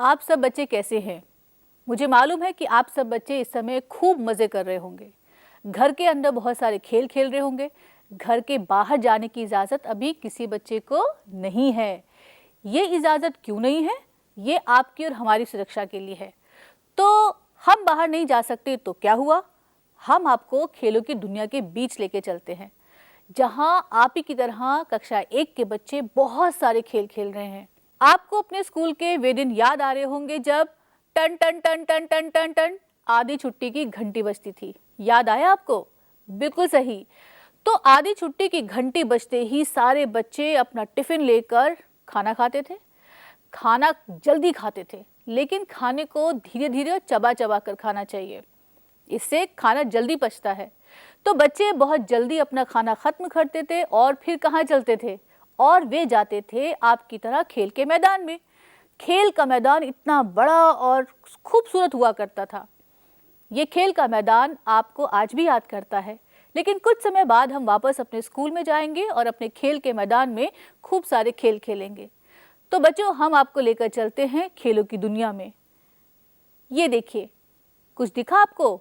आप सब बच्चे कैसे हैं? मुझे मालूम है कि आप सब बच्चे इस समय खूब मज़े कर रहे होंगे। घर के अंदर बहुत सारे खेल खेल रहे होंगे। घर के बाहर जाने की इजाज़त अभी किसी बच्चे को नहीं है। ये इजाज़त क्यों नहीं है? ये आपकी और हमारी सुरक्षा के लिए है। तो हम बाहर नहीं जा सकते तो क्या हुआ? हम आपको खेलों की दुनिया के बीच लेके चलते हैं, जहाँ आप ही की तरह कक्षा 1 के बच्चे बहुत सारे खेल खेल रहे हैं। आपको अपने स्कूल के वे दिन याद आ रहे होंगे जब टन टन टन टन टन टन टन आधी छुट्टी की घंटी बजती थी। याद आया आपको? बिल्कुल सही। तो आधी छुट्टी की घंटी बजते ही सारे बच्चे अपना टिफिन लेकर खाना खाते थे। खाना जल्दी खाते थे, लेकिन खाने को धीरे धीरे और चबा चबा कर खाना चाहिए, इससे खाना जल्दी पचता है। तो बच्चे बहुत जल्दी अपना खाना खत्म करते थे और फिर कहाँ चलते थे? और वे जाते थे आपकी तरह खेल के मैदान में। खेल का मैदान इतना बड़ा और खूबसूरत हुआ करता था। ये खेल का मैदान आपको आज भी याद करता है, लेकिन कुछ समय बाद हम वापस अपने स्कूल में जाएंगे और अपने खेल के मैदान में खूब सारे खेल खेलेंगे। तो बच्चों, हम आपको लेकर चलते हैं खेलों की दुनिया में। ये देखिए, कुछ दिखा आपको?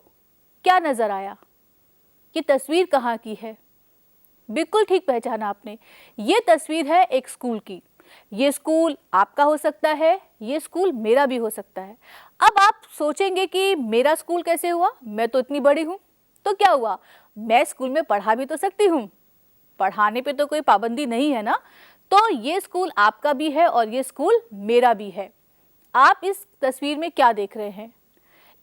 क्या नजर आया? ये तस्वीर कहाँ की है? बिल्कुल ठीक पहचाना आपने। ये तस्वीर है एक स्कूल की। ये स्कूल आपका हो सकता है, ये स्कूल मेरा भी हो सकता है। अब आप सोचेंगे कि मेरा स्कूल कैसे हुआ? मैं तो इतनी बड़ी हूँ। तो क्या हुआ? मैं स्कूल में पढ़ा भी तो सकती हूँ। पढ़ाने पे तो कोई पाबंदी नहीं है ना। तो ये स्कूल आपका भी है और ये स्कूल मेरा भी है। आप इस तस्वीर में क्या देख रहे हैं?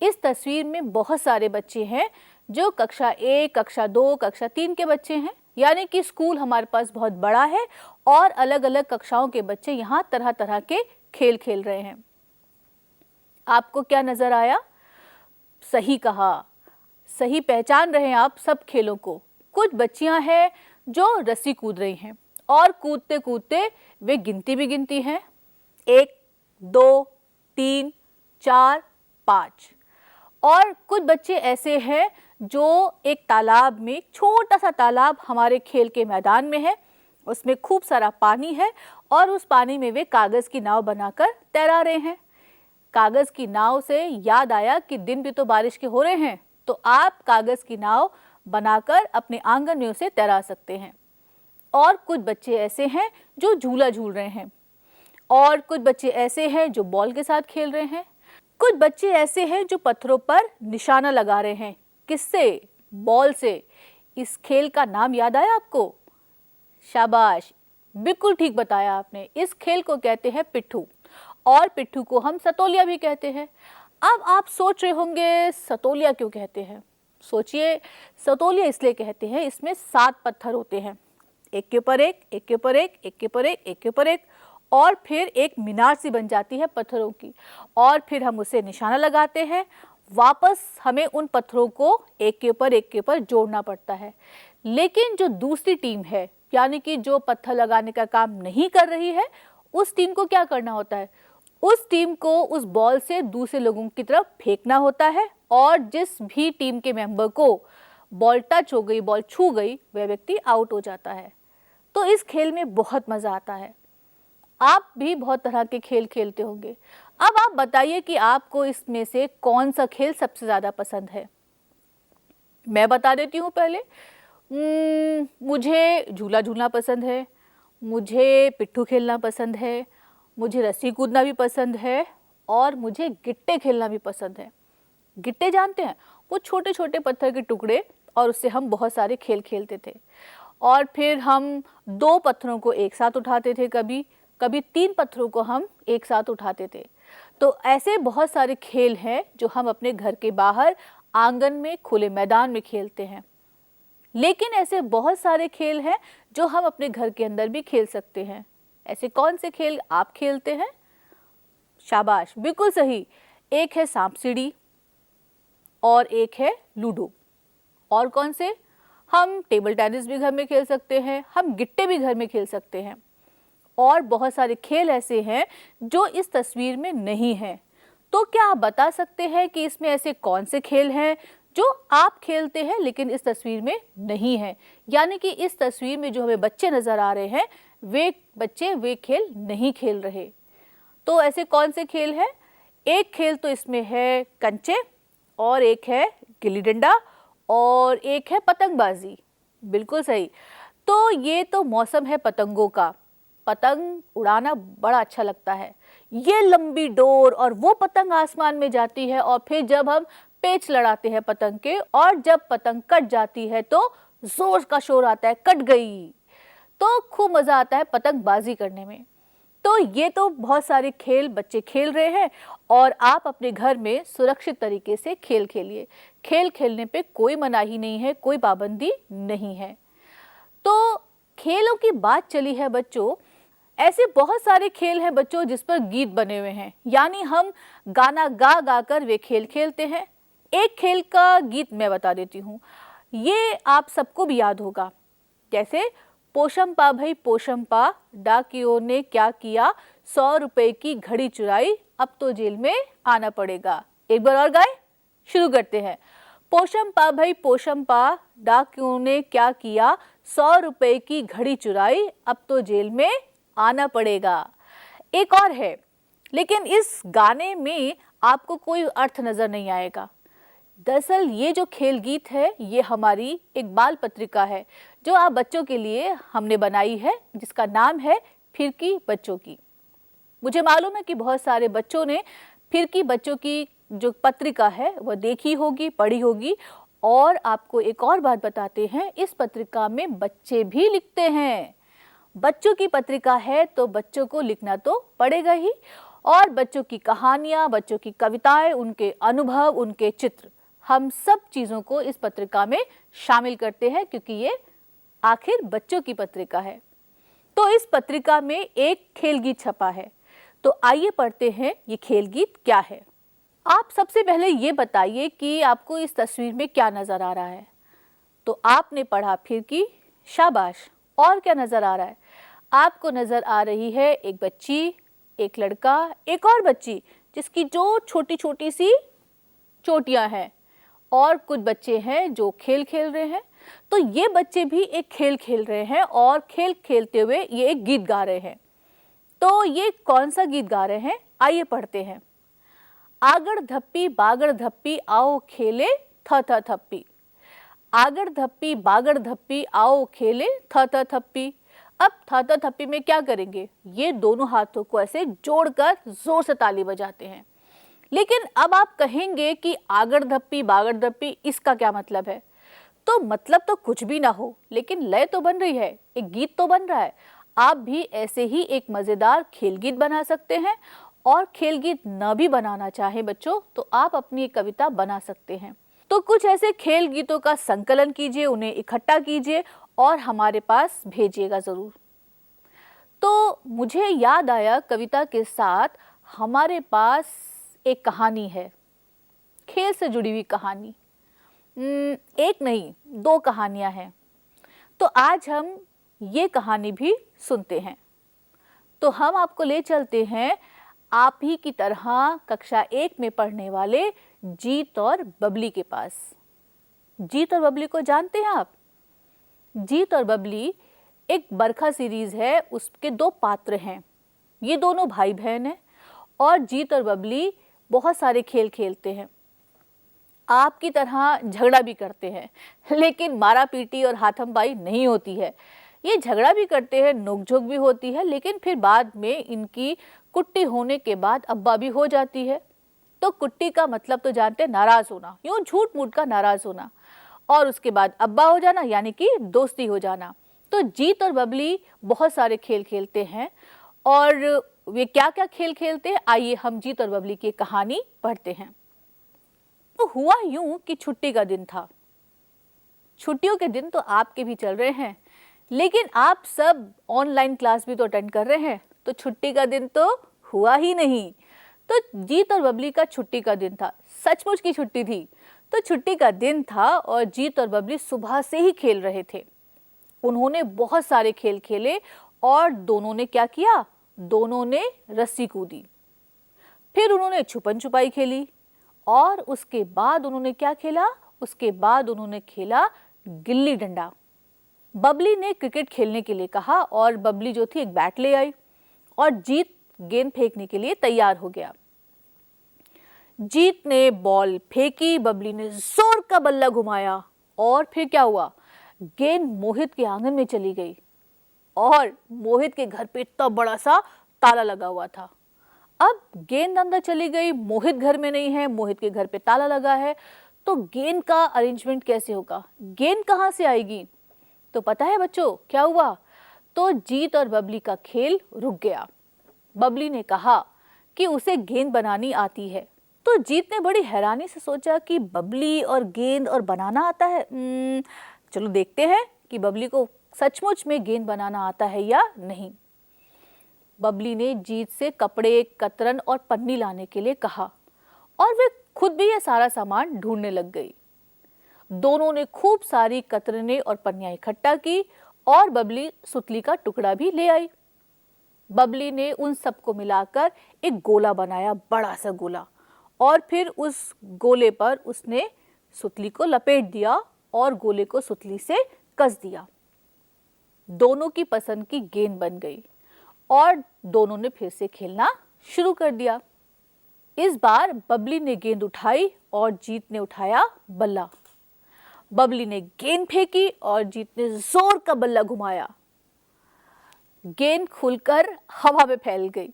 इस तस्वीर में बहुत सारे बच्चे हैं जो कक्षा 1, कक्षा 2, कक्षा 3 के बच्चे हैं। यानी कि स्कूल हमारे पास बहुत बड़ा है और अलग अलग कक्षाओं के बच्चे यहाँ तरह तरह के खेल खेल रहे हैं। आपको क्या नजर आया? सही कहा, सही पहचान रहे हैं आप सब खेलों को। कुछ बच्चियां हैं जो रस्सी कूद रही हैं और कूदते कूदते वे गिनती भी गिनती हैं। 1, 2, 3, 4, 5। और कुछ बच्चे ऐसे हैं जो एक तालाब में, छोटा सा तालाब हमारे खेल के मैदान में है, उसमें खूब सारा पानी है और उस पानी में वे कागज़ की नाव बनाकर तैरा रहे हैं। कागज़ की नाव से याद आया कि दिन भी तो बारिश के हो रहे हैं, तो आप कागज़ की नाव बनाकर अपने आंगन में उसे तैरा सकते हैं। और कुछ बच्चे ऐसे हैं जो झूला झूल रहे हैं और कुछ बच्चे ऐसे हैं जो बॉल के साथ खेल रहे हैं। कुछ बच्चे ऐसे हैं जो पत्थरों पर निशाना लगा रहे हैं। किससे? बॉल से। इस खेल का नाम याद आया आपको? शाबाश, बिल्कुल ठीक बताया आपने। इस खेल को कहते हैं पिट्ठू और पिट्ठू को हम सतोलिया भी कहते हैं। अब आप सोच रहे होंगे सतोलिया क्यों कहते हैं? सोचिए, सतोलिया इसलिए कहते हैं, इसमें 7 पत्थर होते हैं, एक के ऊपर एक, एक के ऊपर एक, एक के ऊपर एक, एक के ऊपर एक, और फिर एक मीनार सी बन जाती है पत्थरों की और फिर हम उसे निशाना लगाते हैं। वापस हमें उन पत्थरों को एक के ऊपर जोड़ना पड़ता है। लेकिन जो दूसरी टीम है, यानी कि जो पत्थर लगाने का काम नहीं कर रही है, उस टीम को क्या करना होता है? उस टीम को उस बॉल से दूसरे लोगों की तरफ फेंकना होता है और जिस भी टीम के मेंबर को बॉल टच हो गई, बॉल छू गई, वह व्यक्ति आउट हो जाता है। तो इस खेल में बहुत मज़ा आता है। आप भी बहुत तरह के खेल खेलते होंगे। अब आप बताइए कि आपको इसमें से कौन सा खेल सबसे ज़्यादा पसंद है? मैं बता देती हूँ पहले। मुझे झूला झूलना पसंद है, मुझे पिट्ठू खेलना पसंद है, मुझे रस्सी कूदना भी पसंद है और मुझे गिट्टे खेलना भी पसंद है। गिट्टे जानते हैं? वो छोटे छोटे पत्थर के टुकड़े, और उससे हम बहुत सारे खेल खेलते थे। और फिर हम 2 पत्थरों को एक साथ उठाते थे, कभी कभी 3 पत्थरों को हम एक साथ उठाते थे। तो ऐसे बहुत सारे खेल हैं जो हम अपने घर के बाहर आंगन में, खुले मैदान में खेलते हैं। लेकिन ऐसे बहुत सारे खेल हैं जो हम अपने घर के अंदर भी खेल सकते हैं। ऐसे कौन से खेल आप खेलते हैं? शाबाश, बिल्कुल सही। एक है सांप सीढ़ी और एक है लूडो। और कौन से? हम टेबल टेनिस भी घर में खेल सकते हैं, हम गिट्टे भी घर में खेल सकते हैं। और बहुत सारे खेल ऐसे हैं जो इस तस्वीर में नहीं हैं। तो क्या आप बता सकते हैं कि इसमें ऐसे कौन से खेल हैं जो आप खेलते हैं लेकिन इस तस्वीर में नहीं हैं? यानी कि इस तस्वीर में जो हमें बच्चे नज़र आ रहे हैं, वे बच्चे वे खेल नहीं खेल रहे। तो ऐसे कौन से खेल हैं? एक खेल तो इसमें है कंचे, और एक है गिल्ली डंडा, और एक है पतंगबाजी। बिल्कुल सही। तो ये तो मौसम है पतंगों का। पतंग उड़ाना बड़ा अच्छा लगता है। ये लंबी डोर और वो पतंग आसमान में जाती है, और फिर जब हम पेच लड़ाते हैं पतंग के, और जब पतंग कट जाती है तो जोर का शोर आता है, कट गई। तो खूब मजा आता है पतंगबाजी करने में। तो ये तो बहुत सारे खेल बच्चे खेल रहे हैं, और आप अपने घर में सुरक्षित तरीके से खेल खेलिए। खेल खेलने पे कोई मनाही नहीं है, कोई पाबंदी नहीं है। तो खेलों की बात चली है बच्चों, ऐसे बहुत सारे खेल हैं बच्चों जिस पर गीत बने हुए हैं, यानी हम गाना गा गा कर वे खेल खेलते हैं। एक खेल का गीत मैं बता देती हूँ, ये आप सबको भी याद होगा। जैसे पोशम पा भाई पोशम पा, डाकियों ने क्या किया, 100 रुपए की घड़ी चुराई, अब तो जेल में आना पड़ेगा। एक बार और गाए, शुरू करते हैं। पोशम पा भाई पोशम पा, डाकियों ने क्या किया, 100 रुपए की घड़ी चुराई, अब तो जेल में आना पड़ेगा। एक और है, लेकिन इस गाने में आपको कोई अर्थ नजर नहीं आएगा। दरअसल ये जो खेल गीत है, ये हमारी एक बाल पत्रिका है जो आप बच्चों के लिए हमने बनाई है, जिसका नाम है फिरकी बच्चों की। मुझे मालूम है कि बहुत सारे बच्चों ने फिरकी बच्चों की जो पत्रिका है वह देखी होगी, पढ़ी होगी। और आपको एक और बात बताते हैं, इस पत्रिका में बच्चे भी लिखते हैं। बच्चों की पत्रिका है तो बच्चों को लिखना तो पड़ेगा ही, और बच्चों की कहानियां, बच्चों की कविताएं, उनके अनुभव, उनके चित्र, हम सब चीजों को इस पत्रिका में शामिल करते हैं, क्योंकि ये आखिर बच्चों की पत्रिका है। तो इस पत्रिका में एक खेल गीत छपा है, तो आइए पढ़ते हैं ये खेल गीत क्या है। आप सबसे पहले ये बताइए कि आपको इस तस्वीर में क्या नजर आ रहा है। तो आपने पढ़ा फिरकी, शाबाश। और क्या नजर आ रहा है? आपको नजर आ रही है एक बच्ची, एक लड़का, एक और बच्ची जिसकी जो छोटी छोटी सी चोटियां हैं, और कुछ बच्चे हैं जो खेल खेल रहे हैं। तो ये बच्चे भी एक खेल खेल रहे हैं, और खेल खेलते हुए ये एक गीत गा रहे हैं। तो ये कौन सा गीत गा रहे हैं, आइए पढ़ते हैं। आगड़ धप्पी बागड़ धप्पी आओ खेले थ थ थप्पी। आगड़ धप्पी बागड़ धप्पी आओ खेले थ थ थप्पी। अब थ थ थप्पी में क्या करेंगे, ये दोनों हाथों को ऐसे जोड़कर जोर से ताली बजाते हैं। लेकिन अब आप कहेंगे कि आगड़ धप्पी बागड़ धप्पी, इसका क्या मतलब है? तो मतलब तो कुछ भी ना हो, लेकिन लय तो बन रही है, एक गीत तो बन रहा है। आप भी ऐसे ही एक मजेदार खेल गीत बना सकते हैं, और खेल गीत न भी बनाना चाहें बच्चों, तो आप अपनी एक कविता बना सकते हैं। तो कुछ ऐसे खेल गीतों का संकलन कीजिए, उन्हें इकट्ठा कीजिए और हमारे पास भेजिएगा जरूर। तो मुझे याद आया, कविता के साथ हमारे पास एक कहानी है, खेल से जुड़ी हुई कहानी। एक नहीं, 2 कहानियां हैं। तो आज हम ये कहानी भी सुनते हैं। तो हम आपको ले चलते हैं आप ही की तरह कक्षा 1 में पढ़ने वाले जीत और बबली के पास। जीत और बबली को जानते हैं आप? जीत और बबली एक बरखा सीरीज है, उसके 2 पात्र हैं। ये दोनों भाई बहन हैं, और जीत और बबली बहुत सारे खेल खेलते हैं। आपकी तरह झगड़ा भी करते हैं, लेकिन मारा पीटी और हाथम-पाई नहीं होती है। ये झगड़ा भी करते हैं, नोकझोंक भी होती है, लेकिन फिर बाद में इनकी कुट्टी होने के बाद अब्बा भी हो जाती है। तो कुट्टी का मतलब तो जानते हैं, नाराज होना, यूं झूठ मूठ का नाराज होना, और उसके बाद अब्बा हो जाना, यानी कि दोस्ती हो जाना। तो जीत और बबली बहुत सारे खेल खेलते हैं, और वे क्या क्या खेल खेलते हैं, आइए हम जीत और बबली की कहानी पढ़ते हैं। तो हुआ यूं कि छुट्टी का दिन था। छुट्टियों के दिन तो आपके भी चल रहे हैं, लेकिन आप सब ऑनलाइन क्लास भी तो अटेंड कर रहे हैं, तो छुट्टी का दिन तो हुआ ही नहीं। तो जीत और बबली का छुट्टी का दिन था, सचमुच की छुट्टी थी। तो छुट्टी का दिन था और जीत और बबली सुबह से ही खेल रहे थे। उन्होंने बहुत सारे खेल खेले, और दोनों ने क्या किया, दोनों ने रस्सी कूदी, फिर उन्होंने छुपन छुपाई खेली, और उसके बाद उन्होंने क्या खेला, उसके बाद उन्होंने खेला गिल्ली डंडा। बबली ने क्रिकेट खेलने के लिए कहा, और बबली जो थी एक बैट ले आई, और जीत गेंद फेंकने के लिए तैयार हो गया। जीत ने बॉल फेंकी, बबली ने जोर का बल्ला घुमाया और फिर क्या हुआ, गेंद मोहित के आंगन में चली गई और मोहित के घर पे इतना बड़ा सा ताला लगा हुआ था। अब गेंद अंदर चली गई, मोहित घर में नहीं है, मोहित के घर पे ताला लगा है, तो गेंद का अरेंजमेंट कैसे होगा, गेंद कहाँ से आएगी। तो पता है बच्चों क्या हुआ, तो जीत और बबली का खेल रुक गया। बबली ने कहा कि उसे गेंद बनानी आती है, तो जीत ने बड़ी हैरानी से सोचा कि बबली और गेंद और बनाना आता है। चलो देखते हैं कि बबली को सचमुच में गेंद बनाना आता है या नहीं। बबली ने जीत से कपड़े, कतरन और पन्नी लाने के लिए कहा और वे खुद भी यह सारा सामान ढूंढने लग गई। दोनों ने खूब सारी कतरनें और पन्नियां इकट्ठा की और बबली सुतली का टुकड़ा भी ले आई। बबली ने उन सबको मिलाकर एक गोला बनाया, बड़ा सा गोला, और फिर उस गोले पर उसने सुतली को लपेट दिया और गोले को सुतली से कस दिया। दोनों की पसंद की गेंद बन गई और दोनों ने फिर से खेलना शुरू कर दिया। इस बार बबली ने गेंद उठाई और जीत ने उठाया बल्ला। बबली ने गेंद फेंकी और जीत ने जोर का बल्ला घुमाया। गेंद खुलकर हवा में फैल गई।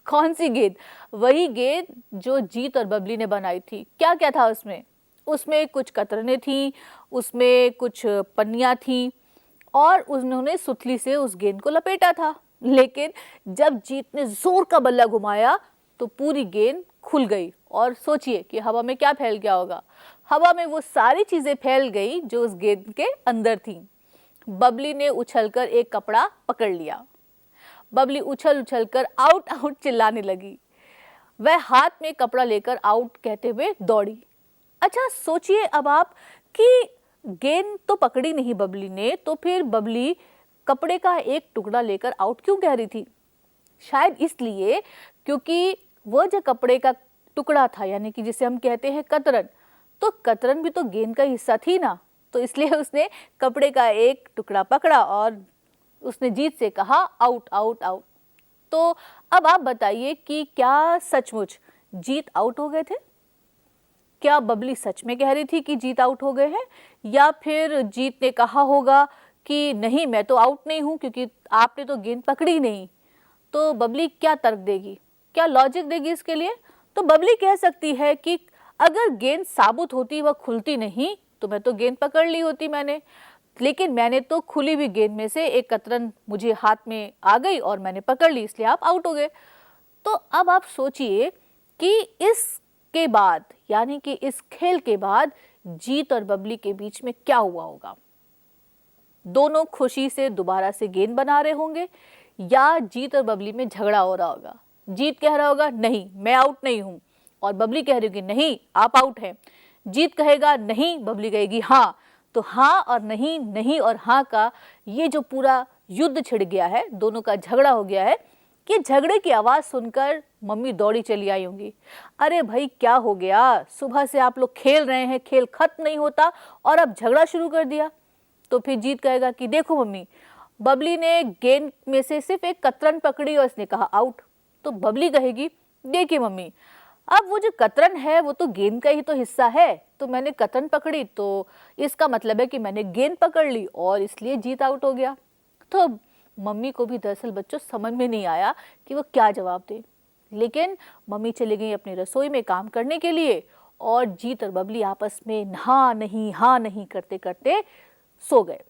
कौन सी गेंद? वही गेंद जो जीत और बबली ने बनाई थी। क्या क्या था उसमें? उसमें कुछ कतरनें थी, उसमें कुछ पन्नियां थी और उन्होंने सुतली से उस गेंद को लपेटा था। लेकिन जब जीत ने जोर का बल्ला घुमाया तो पूरी गेंद खुल गई और सोचिए कि हवा में क्या फैल गया होगा। हवा में वो सारी चीजें फैल गई जो उस गेंद के अंदर थी। बबली ने उछलकर एक कपड़ा पकड़ लिया। बबली उछल उछल कर आउट आउट चिल्लाने लगी। वह हाथ में कपड़ा लेकर आउट कहते हुए दौड़ी। अच्छा सोचिए अब आप कि गेंद तो पकड़ी नहीं बबली ने, तो फिर बबली कपड़े का एक टुकड़ा लेकर आउट क्यों कह रही थी? शायद इसलिए क्योंकि वह जो कपड़े का टुकड़ा था, यानी कि जिसे हम कहते हैं कतरन, तो कतरन भी तो गेंद का हिस्सा थी ना, तो इसलिए उसने कपड़े का एक टुकड़ा पकड़ा और उसने जीत से कहा आउट आउट आउट। तो अब आप बताइए कि क्या सचमुच जीत आउट हो गए थे? क्या बबली सच में कह रही थी कि जीत आउट हो गए हैं, या फिर जीत ने कहा होगा कि नहीं मैं तो आउट नहीं हूं क्योंकि आपने तो गेंद पकड़ी नहीं? तो बबली क्या तर्क देगी, क्या लॉजिक देगी इसके लिए? तो बबली कह सकती है कि अगर गेंद साबुत होती, वह खुलती नहीं, तो मैं तो गेंद पकड़ ली होती मैंने, लेकिन मैंने तो खुली हुई गेंद में से एक कतरन मुझे हाथ में आ गई और मैंने पकड़ ली, इसलिए आप आउट हो गए। तो अब आप सोचिए कि इसके बाद, यानी कि इस खेल के बाद जीत और बबली के बीच में क्या हुआ होगा? दोनों खुशी से दोबारा से गेंद बना रहे होंगे या जीत और बबली में झगड़ा हो रहा होगा। जीत कह रहा होगा नहीं मैं आउट नहीं हूं, और बबली कह रही होगी नहीं आप आउट हैं। जीत कहेगा नहीं, बबली कहेगी हाँ। तो हाँ और नहीं, नहीं और हाँ का ये जो पूरा युद्ध छिड़ गया है, दोनों का झगड़ा हो गया है, कि झगड़े की आवाज सुनकर मम्मी दौड़ी चली आई होंगी। अरे भाई क्या हो गया, सुबह से आप लोग खेल रहे हैं, खेल खत्म नहीं होता और अब झगड़ा शुरू कर दिया। तो फिर जीत कहेगा कि देखो मम्मी, बबली ने गेंद में से सिर्फ एक कतरन पकड़ी और इसने कहा आउट। तो बबली कहेगी देखिए मम्मी, अब वो जो कतरन है वो तो गेंद का ही तो हिस्सा है, तो मैंने कतरन पकड़ी तो इसका मतलब है कि मैंने गेंद पकड़ ली और इसलिए जीत आउट हो गया। तो मम्मी को भी दरअसल बच्चों समझ में नहीं आया कि वो क्या जवाब दे, लेकिन मम्मी चली गई अपनी रसोई में काम करने के लिए और जीत और बबली आपस में हाँ नहीं करते करते सो गए।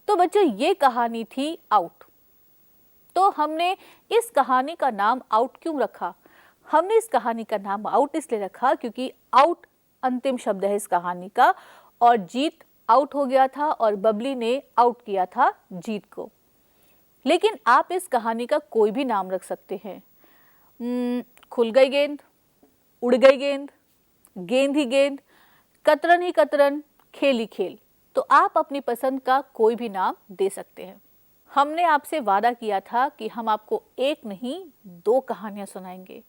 तो बच्चों ये कहानी थी आउट। तो हमने इस कहानी का नाम आउट क्यों रखा? हमने इस कहानी का नाम आउट इसलिए रखा क्योंकि आउट अंतिम शब्द है इस कहानी का, और जीत आउट हो गया था और बबली ने आउट किया था जीत को। लेकिन आप इस कहानी का कोई भी नाम रख सकते हैं। खुल गई गेंद, उड़ गई गेंद, गेंद ही गेंद, कतरन ही कतरन, खेल ही खेल। तो आप अपनी पसंद का कोई भी नाम दे सकते हैं। हमने आपसे वादा किया था कि हम आपको एक नहीं 2 कहानियां सुनाएंगे,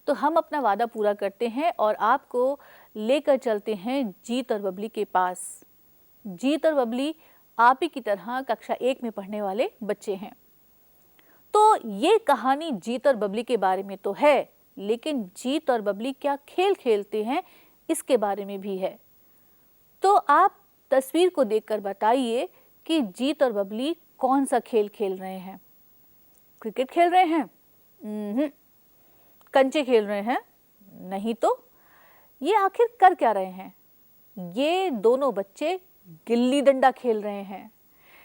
तो हम अपना वादा पूरा करते हैं और आपको लेकर चलते हैं जीत और बबली के पास। जीत और बबली आप ही की तरह कक्षा 1 में पढ़ने वाले बच्चे हैं। तो ये कहानी जीत और बबली के बारे में तो है, लेकिन जीत और बबली क्या खेल खेलते हैं इसके बारे में भी है। तो आप तस्वीर को देखकर बताइए कि जीत और बबली कौन सा खेल खेल रहे हैं। क्रिकेट खेल रहे हैं? कंचे खेल रहे हैं? नहीं तो ये आखिर कर क्या रहे हैं? ये दोनों बच्चे गिल्ली डंडा खेल रहे हैं।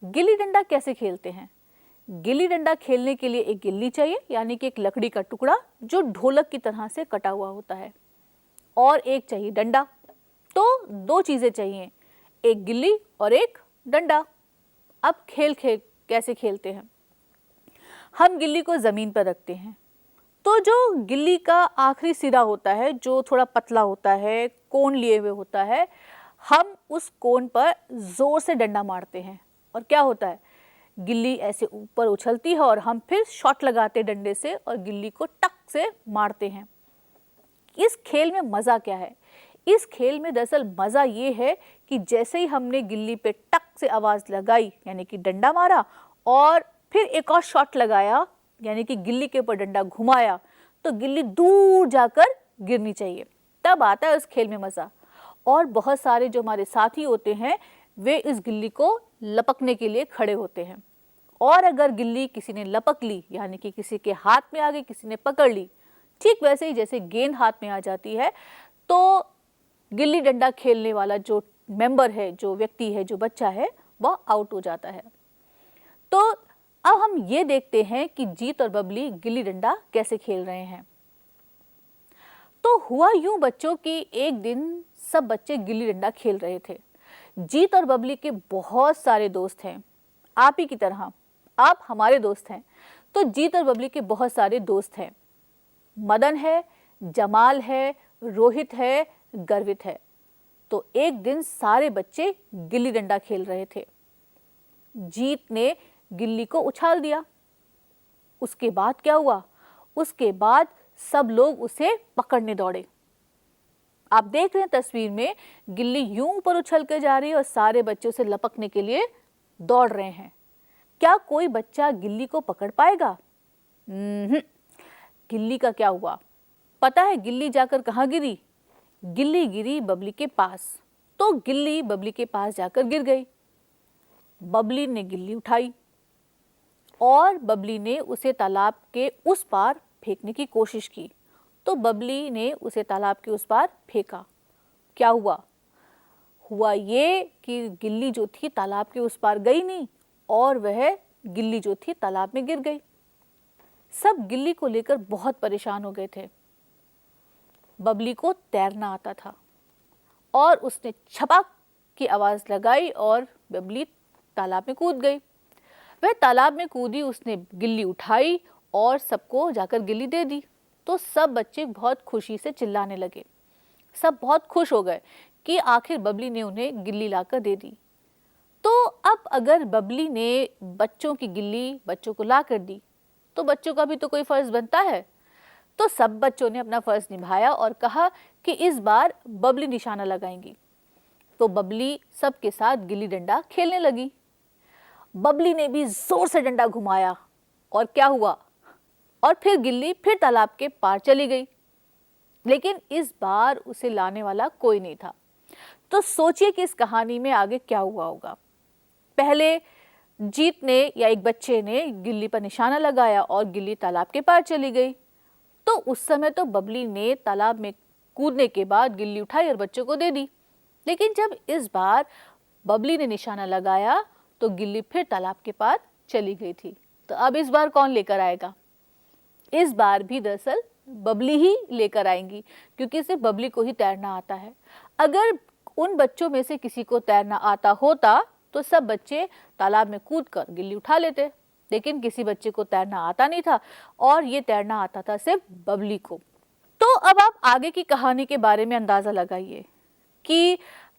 गिल्ली डंडा कैसे खेलते हैं? गिल्ली डंडा खेलने के लिए एक गिल्ली चाहिए, यानी कि एक लकड़ी का टुकड़ा जो ढोलक की तरह से कटा हुआ होता है, और एक चाहिए डंडा। तो दो चीजें चाहिए, एक गिल्ली और एक डंडा। अब खेल कैसे खेलते हैं? हम गिल्ली को जमीन पर रखते हैं, तो जो गिल्ली का आखिरी सिरा होता है, जो थोड़ा पतला होता है, कोन लिए हुए होता है, हम उस कोन पर जोर से डंडा मारते हैं और क्या होता है, गिल्ली ऐसे ऊपर उछलती है और हम फिर शॉट लगाते हैं डंडे से और गिल्ली को टक से मारते हैं। इस खेल में मज़ा क्या है? इस खेल में दरअसल मज़ा ये है कि जैसे ही हमने गिल्ली पे टक से आवाज़ लगाई, यानी कि डंडा मारा, और फिर एक और शॉट लगाया, यानी कि गिल्ली के ऊपर डंडा घुमाया, तो गिल्ली दूर जाकर गिरनी चाहिए, तब आता है उस खेल में मज़ा। और बहुत सारे जो हमारे साथी होते हैं वे इस गिल्ली को लपकने के लिए खड़े होते हैं, और अगर गिल्ली किसी ने लपक ली, यानी कि किसी के हाथ में आ गई, किसी ने पकड़ ली, ठीक वैसे ही जैसे गेंद हाथ में आ जाती है, तो गिल्ली डंडा खेलने वाला जो मेंबर है, जो व्यक्ति है, जो बच्चा है, वह आउट हो जाता है। तो अब हम ये देखते हैं कि जीत और बबली गिल्ली डंडा कैसे खेल रहे हैं। तो हुआ यूं बच्चों कि एक दिन सब बच्चे गिल्ली डंडा खेल रहे थे। जीत और बबली के बहुत सारे दोस्त हैं, आप ही की तरह, आप हमारे दोस्त हैं। तो जीत और बबली के बहुत सारे दोस्त हैं, मदन है, जमाल है, रोहित है, गर्वित है। तो एक दिन सारे बच्चे गिल्ली डंडा खेल रहे थे। जीत ने गिल्ली को उछाल दिया। उसके बाद क्या हुआ? उसके बाद सब लोग उसे पकड़ने दौड़े। आप देख रहे हैं तस्वीर में, गिल्ली यूं ऊपर उछल कर जा रही है और सारे बच्चे उसे लपकने के लिए दौड़ रहे हैं। क्या कोई बच्चा गिल्ली को पकड़ पाएगा? गिल्ली का क्या हुआ पता है? गिल्ली जाकर कहाँ गिरी? गिल्ली गिरी बबली के पास। तो गिल्ली बबली के पास जाकर गिर गई। बबली ने गिल्ली उठाई और बबली ने उसे तालाब के उस पार फेंकने की कोशिश की। तो बबली ने उसे तालाब के उस पार फेंका। क्या हुआ? हुआ ये कि गिल्ली जो थी तालाब के उस पार गई नहीं, और वह गिल्ली जो थी तालाब में गिर गई। सब गिल्ली को लेकर बहुत परेशान हो गए थे। बबली को तैरना आता था और उसने छपाक की आवाज़ लगाई और बबली तालाब में कूद गई। वह तालाब में कूदी, उसने गिल्ली उठाई और सबको जाकर गिल्ली दे दी। तो सब बच्चे बहुत खुशी से चिल्लाने लगे। सब बहुत खुश हो गए कि आखिर बबली ने उन्हें गिल्ली लाकर दे दी। तो अब अगर बबली ने बच्चों की गिल्ली बच्चों को ला कर दी, तो बच्चों का भी तो कोई फर्ज बनता है। तो सब बच्चों ने अपना फर्ज निभाया और कहा कि इस बार बबली निशाना लगाएंगी। तो बबली सबके साथ गिल्ली डंडा खेलने लगी। बबली ने भी जोर से डंडा घुमाया और क्या हुआ? और फिर गिल्ली फिर तालाब के पार चली गई, लेकिन इस बार उसे लाने वाला कोई नहीं था। तो सोचिए कि इस कहानी में आगे क्या हुआ होगा। पहले जीत ने या एक बच्चे ने गिल्ली पर निशाना लगाया और गिल्ली तालाब के पार चली गई। तो उस समय तो बबली ने तालाब में कूदने के बाद गिल्ली उठाई और बच्चों को दे दी। लेकिन जब इस बार बबली ने निशाना लगाया तो गिल्ली फिर तालाब के पार चली गई थी। तो अब इस बार कौन लेकर आएगा? इस बार भी दरअसल बबली ही लेकर आएंगी, क्योंकि सिर्फ बबली को ही तैरना आता है। अगर उन बच्चों में से किसी को तैरना आता होता तो सब बच्चे तालाब में कूदकर गिल्ली उठा लेते, लेकिन किसी बच्चे को तैरना आता नहीं था और ये तैरना आता था सिर्फ बबली को। तो अब आप आगे की कहानी के बारे में अंदाजा लगाइए कि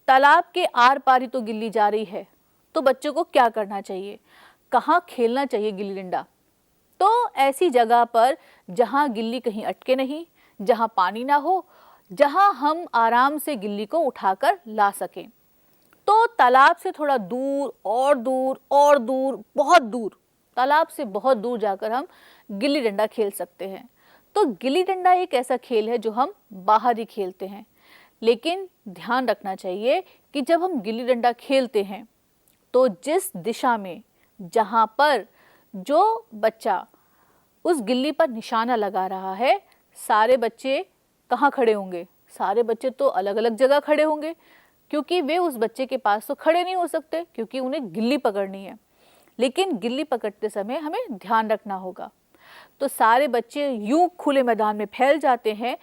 तालाब के आर पार ही तो गिल्ली जा रही है, तो बच्चों को क्या करना चाहिए, कहाँ खेलना चाहिए गिल्ली डंडा? तो ऐसी जगह पर जहाँ गिल्ली कहीं अटके नहीं, जहाँ पानी ना हो, जहाँ हम आराम से गिल्ली को उठाकर ला सकें। तो तालाब से थोड़ा दूर और दूर और दूर, बहुत दूर, तालाब से बहुत दूर जाकर हम गिल्ली डंडा खेल सकते हैं। तो गिल्ली डंडा एक ऐसा खेल है जो हम बाहर ही खेलते हैं, लेकिन ध्यान रखना चाहिए कि जब हम गिल्ली डंडा खेलते हैं तो जिस दिशा में, जहाँ पर जो बच्चा उस गिल्ली पर निशाना लगा रहा है, सारे बच्चे कहाँ खड़े होंगे? सारे बच्चे तो अलग अलग जगह खड़े होंगे, क्योंकि वे उस बच्चे के पास तो खड़े नहीं हो सकते, क्योंकि उन्हें गिल्ली पकड़नी है। लेकिन गिल्ली पकड़ते समय हमें ध्यान रखना होगा। तो सारे बच्चे यूं खुले मैदान में फैल जाते हैं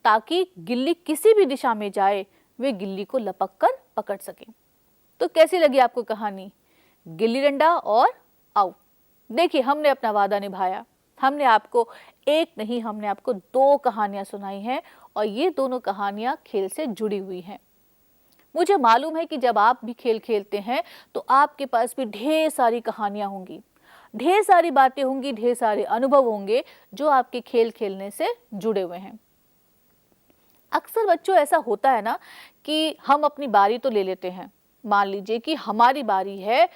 ताकि गिल्ली किसी भी दिशा में जाए वे गिल्ली को लपक कर पकड़ सकें। तो कैसी लगी आपको कहानी गिल्ली डंडा और आउट? देखिए, हमने अपना वादा निभाया। हमने आपको एक नहीं, हमने आपको 2 कहानियां सुनाई हैं और ये दोनों कहानियां खेल से जुड़ी हुई हैं। मुझे मालूम है कि जब आप भी खेल खेलते हैं तो आपके पास भी ढेर सारी कहानियां होंगी, ढेर सारी बातें होंगी, ढेर सारे अनुभव होंगे जो आपके खेल खेलने से जुड़े हुए हैं। अक्सर बच्चों ऐसा होता है ना कि हम अपनी बारी तो ले लेते हैं। मान लीजिए कि हमारी बारी है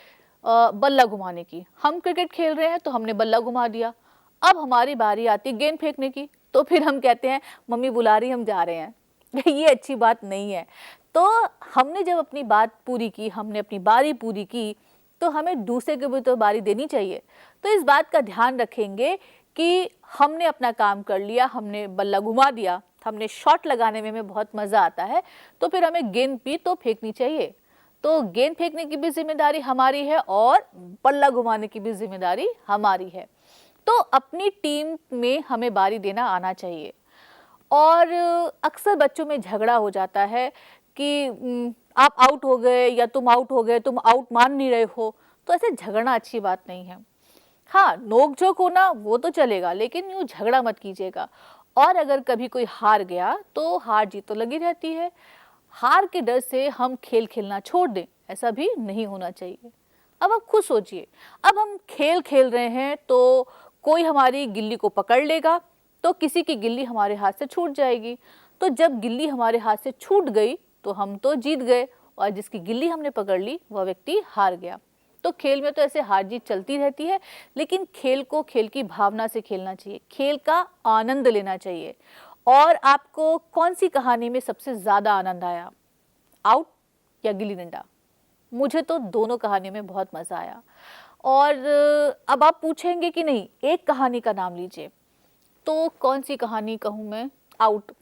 बल्ला घुमाने की। हम क्रिकेट खेल रहे हैं तो हमने बल्ला घुमा दिया। अब हमारी बारी आती है गेंद फेंकने की, तो फिर हम कहते हैं मम्मी बुला रही, हम जा रहे हैं। ये अच्छी बात नहीं है। तो हमने जब अपनी बात पूरी की, हमने अपनी बारी पूरी की, तो हमें दूसरे को भी तो बारी देनी चाहिए। तो इस बात का ध्यान रखेंगे कि हमने अपना काम कर लिया, हमने बल्ला घुमा दिया, हमने शॉट लगाने में हमें बहुत मज़ा आता है, तो फिर हमें गेंद भी तो फेंकनी चाहिए। तो गेंद फेंकने की भी जिम्मेदारी हमारी है और बल्ला घुमाने की भी जिम्मेदारी हमारी है। तो अपनी टीम में हमें बारी देना आना चाहिए। और अक्सर बच्चों में झगड़ा हो जाता है कि आप आउट हो गए या तुम आउट हो गए, तुम आउट मान नहीं रहे हो। तो ऐसे झगड़ना अच्छी बात नहीं है। हाँ, नोक झोंक होना वो तो चलेगा, लेकिन यूँ झगड़ा मत कीजिएगा। और अगर कभी कोई हार गया तो हार जीत तो लगी रहती है। हार के डर से हम खेल खेलना छोड़ दें, ऐसा भी नहीं होना चाहिए। अब आप खुद सोचिए, अब हम खेल खेल रहे हैं तो कोई हमारी गिल्ली को पकड़ लेगा तो किसी की गिल्ली हमारे हाथ से छूट जाएगी। तो जब गिल्ली हमारे हाथ से छूट गई तो हम तो जीत गए और जिसकी गिल्ली हमने पकड़ ली वह व्यक्ति हार गया। तो खेल में तो ऐसे हार जीत चलती रहती है, लेकिन खेल को खेल की भावना से खेलना चाहिए, खेल का आनंद लेना चाहिए। और आपको कौन सी कहानी में सबसे ज़्यादा आनंद आया, आउट या गिल्ली डंडा? मुझे तो दोनों कहानियों में बहुत मज़ा आया। और अब आप पूछेंगे कि नहीं, एक कहानी का नाम लीजिए, तो कौन सी कहानी कहूँ मैं? आउट,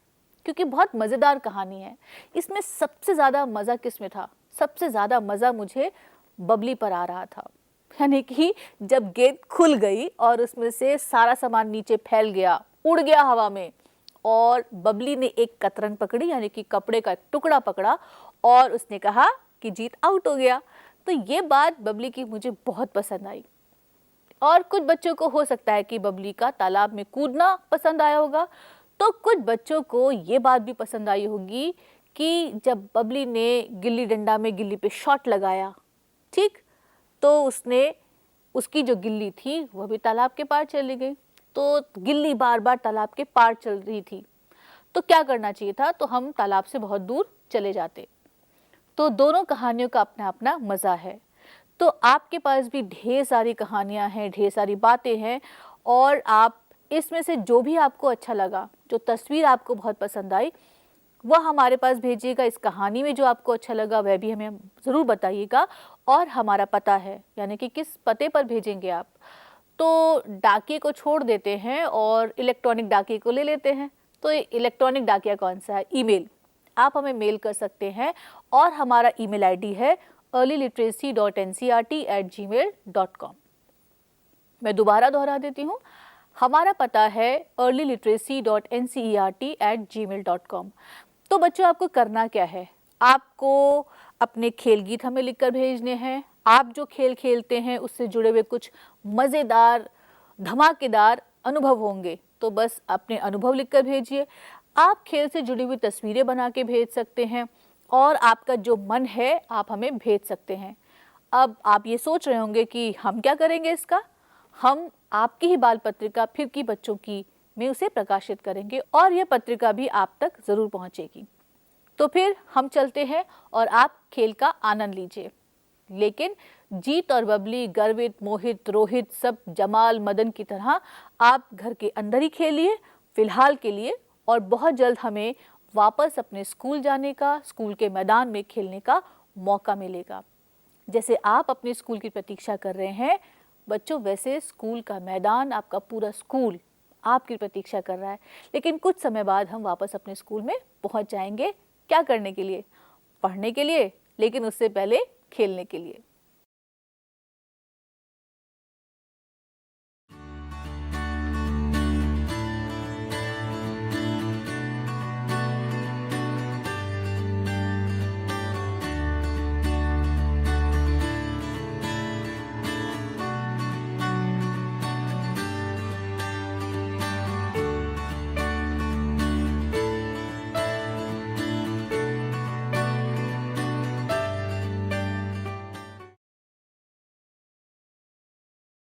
क्योंकि बहुत मज़ेदार कहानी है। इसमें सबसे ज़्यादा मज़ा किस में था? सबसे ज़्यादा मज़ा मुझे बबली पर आ रहा था। यानी कि जब गेंद खुल गई और उसमें से सारा सामान नीचे फैल गया, उड़ गया हवा में, और बबली ने एक कतरन पकड़ी, यानी कि कपड़े का एक टुकड़ा पकड़ा, और उसने कहा कि जीत आउट हो गया। तो ये बात बबली की मुझे बहुत पसंद आई। और कुछ बच्चों को हो सकता है कि बबली का तालाब में कूदना पसंद आया होगा। तो कुछ बच्चों को ये बात भी पसंद आई होगी कि जब बबली ने गिल्ली डंडा में गिल्ली पे शॉट लगाया, ठीक, तो उसने, उसकी जो गिल्ली थी वह भी तालाब के पार चली गई। तो गिल्ली बार बार तालाब के पार चल रही थी, तो क्या करना चाहिए था? तो हम तालाब से बहुत दूर चले जाते। तो दोनों कहानियों का अपना अपना मज़ा है। तो आपके पास भी ढेर सारी कहानियाँ हैं, ढेर सारी बातें हैं, और आप इसमें से जो भी आपको अच्छा लगा, जो तस्वीर आपको बहुत पसंद आई, वह हमारे पास भेजिएगा। इस कहानी में जो आपको अच्छा लगा वह भी हमें ज़रूर बताइएगा। और हमारा पता है, यानी कि किस पते पर भेजेंगे आप? तो डाकिए को छोड़ देते हैं और इलेक्ट्रॉनिक डाकिए को ले लेते हैं। तो इलेक्ट्रॉनिक डाकिया कौन सा है? ईमेल। आप हमें मेल कर सकते हैं और हमारा ईमेल आईडी है earlyliteracy.ncert@gmail.com। मैं दोबारा दोहरा देती हूँ, हमारा पता है earlyliteracy.ncert@gmail.com। तो बच्चों, आपको करना क्या है? आपको अपने खेल गीत हमें लिखकर भेजने हैं। आप जो खेल खेलते हैं उससे जुड़े हुए कुछ मज़ेदार, धमाकेदार अनुभव होंगे, तो बस अपने अनुभव लिखकर भेजिए। आप खेल से जुड़ी हुई तस्वीरें बना के भेज सकते हैं और आपका जो मन है आप हमें भेज सकते हैं। अब आप ये सोच रहे होंगे कि हम क्या करेंगे इसका? हम आपकी ही बाल पत्रिका फिर की बच्चों की में उसे प्रकाशित करेंगे और यह पत्रिका भी आप तक ज़रूर पहुंचेगी। तो फिर हम चलते हैं और आप खेल का आनंद लीजिए। लेकिन जीत और बबली, गर्वित, मोहित, रोहित, सब जमाल, मदन की तरह आप घर के अंदर ही खेलिए, फिलहाल के लिए, और बहुत जल्द हमें वापस अपने स्कूल जाने का, स्कूल के मैदान में खेलने का मौका मिलेगा। जैसे आप अपने स्कूल की प्रतीक्षा कर रहे हैं बच्चों, वैसे स्कूल का मैदान, आपका पूरा स्कूल आपकी प्रतीक्षा कर रहा है। लेकिन कुछ समय बाद हम वापस अपने स्कूल में पहुंच जाएंगे। क्या करने के लिए? पढ़ने के लिए, लेकिन उससे पहले खेलने के लिए।